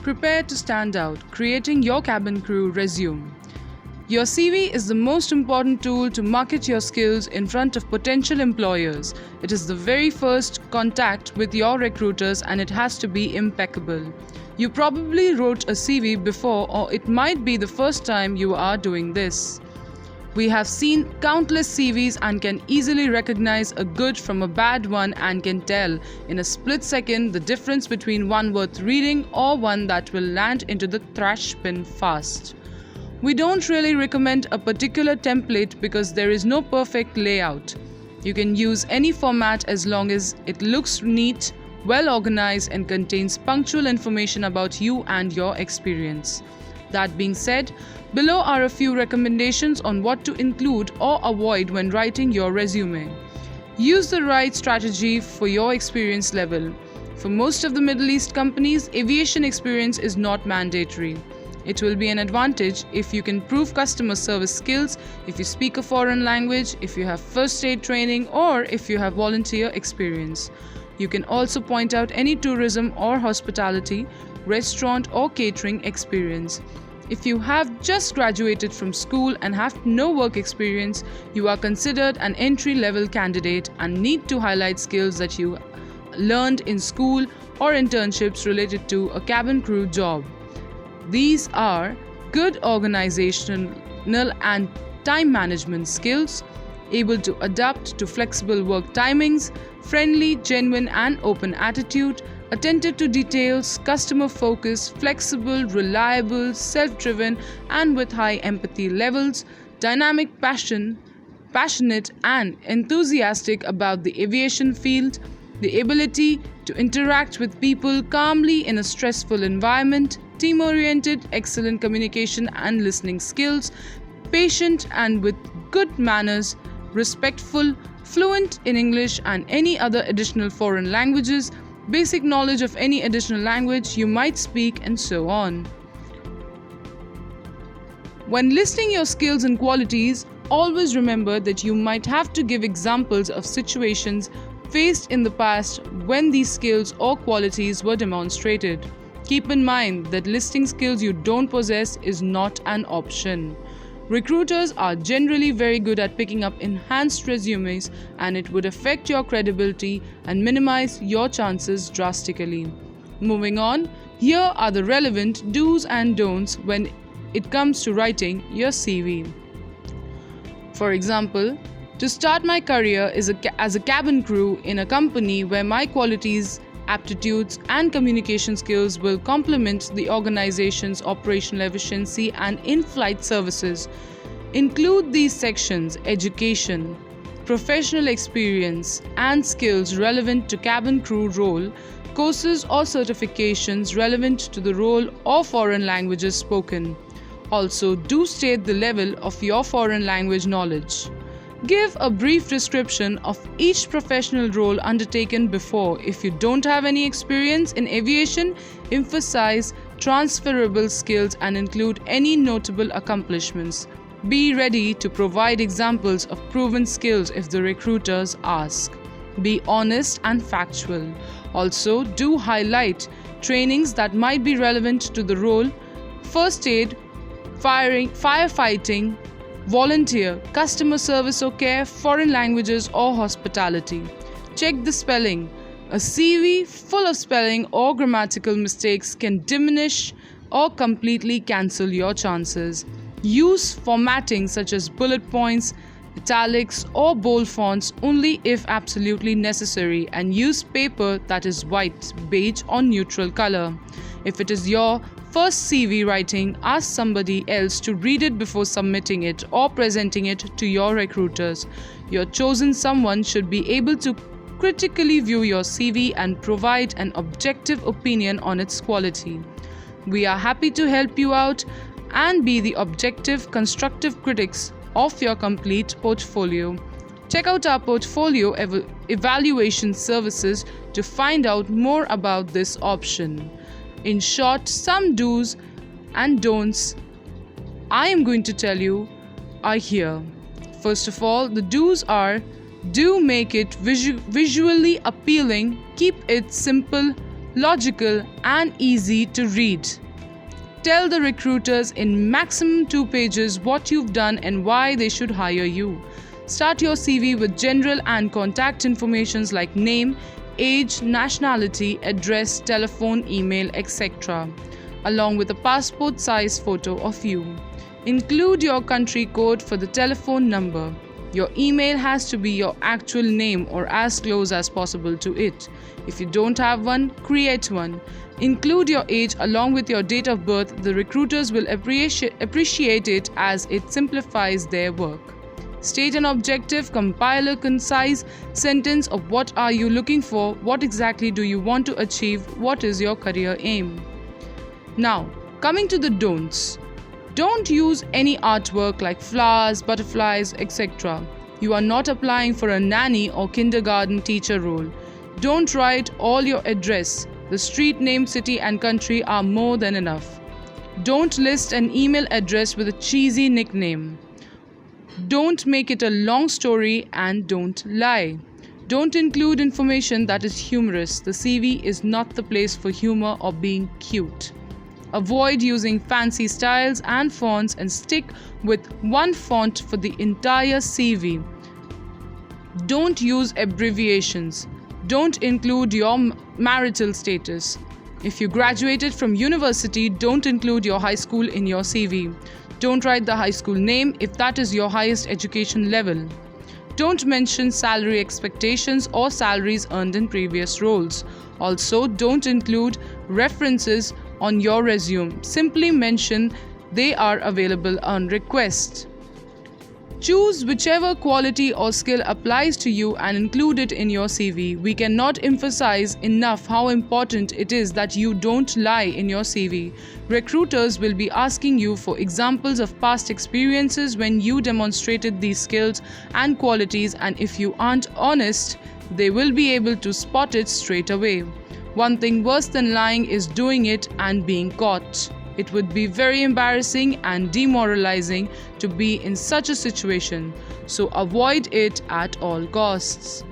Prepare to stand out, creating your cabin crew resume. Your CV is the most important tool to market your skills in front of potential employers. It is the very first contact with your recruiters and it has to be impeccable. You probably wrote a CV before, or it might be the first time you are doing this. We have seen countless CVs and can easily recognize a good from a bad one and can tell in a split second the difference between one worth reading or one that will land into the trash bin fast. We don't really recommend a particular template because there is no perfect layout. You can use any format as long as it looks neat, well organized, and contains punctual information about you and your experience. That being said, below are a few recommendations on what to include or avoid when writing your resume. Use the right strategy for your experience level. For most of the Middle East companies, aviation experience is not mandatory. It will be an advantage if you can prove customer service skills, if you speak a foreign language, if you have first aid training, or if you have volunteer experience. You can also point out any tourism or hospitality, restaurant or catering experience. If you have just graduated from school and have no work experience, you are considered an entry-level candidate and need to highlight skills that you learned in school or internships related to a cabin crew job. These are good organizational and time management skills, able to adapt to flexible work timings, friendly, genuine and open attitude, attentive to details, customer focused, flexible, reliable, self-driven and with high empathy levels, dynamic, passionate and enthusiastic about the aviation field, the ability to interact with people calmly in a stressful environment, team-oriented, excellent communication and listening skills, patient and with good manners, respectful, fluent in English and any other additional foreign languages, basic knowledge of any additional language you might speak, and so on. When listing your skills and qualities, always remember that you might have to give examples of situations faced in the past when these skills or qualities were demonstrated. Keep in mind that listing skills you don't possess is not an option. Recruiters are generally very good at picking up enhanced resumes, and it would affect your credibility and minimize your chances drastically. Moving on, here are the relevant do's and don'ts when it comes to writing your CV. For example, to start my career as a cabin crew in a company where my qualities, aptitudes and communication skills will complement the organization's operational efficiency and in-flight services. Include these sections: education, professional experience and skills relevant to cabin crew role, courses or certifications relevant to the role or foreign languages spoken. Also, do state the level of your foreign language knowledge. Give a brief description of each professional role undertaken before. If you don't have any experience in aviation, emphasize transferable skills and include any notable accomplishments. Be ready to provide examples of proven skills if the recruiters ask. Be honest and factual. Also, do highlight trainings that might be relevant to the role: first aid, firefighting, volunteer, customer service or care, foreign languages or hospitality. Check the spelling. A CV full of spelling or grammatical mistakes can diminish or completely cancel your chances. Use formatting such as bullet points, italics or bold fonts only if absolutely necessary, and use paper that is white, beige or neutral color. If it is your first CV writing, ask somebody else to read it before submitting it or presenting it to your recruiters. Your chosen someone should be able to critically view your CV and provide an objective opinion on its quality. We are happy to help you out and be the objective, constructive critics of your complete portfolio. Check out our portfolio evaluation services to find out more about this option. In short, some do's and don'ts I am going to tell you are here. First of all, the do's are: do make it visually appealing, keep it simple, logical, and easy to read. Tell the recruiters in maximum 2 pages what you've done and why they should hire you. Start your CV with general and contact informations like name, age, nationality, address, telephone, email, etc., along with a passport-size photo of you. Include your country code for the telephone number. Your email has to be your actual name or as close as possible to it. If you don't have one, create one. Include your age along with your date of birth. The recruiters will appreciate it as it simplifies their work. State an objective, compile a concise sentence of what are you looking for, what exactly do you want to achieve, what is your career aim. Now, coming to the don'ts. Don't use any artwork like flowers, butterflies, etc. You are not applying for a nanny or kindergarten teacher role. Don't write all your address. The street name, city, and country are more than enough. Don't list an email address with a cheesy nickname. Don't make it a long story, and don't lie. Don't include information that is humorous. The CV is not the place for humor or being cute. Avoid using fancy styles and fonts and stick with one font for the entire CV. Don't use abbreviations. Don't include your marital status. If you graduated from university, don't include your high school in your CV. Don't write the high school name if that is your highest education level. Don't mention salary expectations or salaries earned in previous roles. Also, don't include references on your resume. Simply mention they are available on request. Choose whichever quality or skill applies to you and include it in your CV. We cannot emphasize enough how important it is that you don't lie in your CV. Recruiters will be asking you for examples of past experiences when you demonstrated these skills and qualities, and if you aren't honest, they will be able to spot it straight away. One thing worse than lying is doing it and being caught. It would be very embarrassing and demoralizing to be in such a situation, so avoid it at all costs.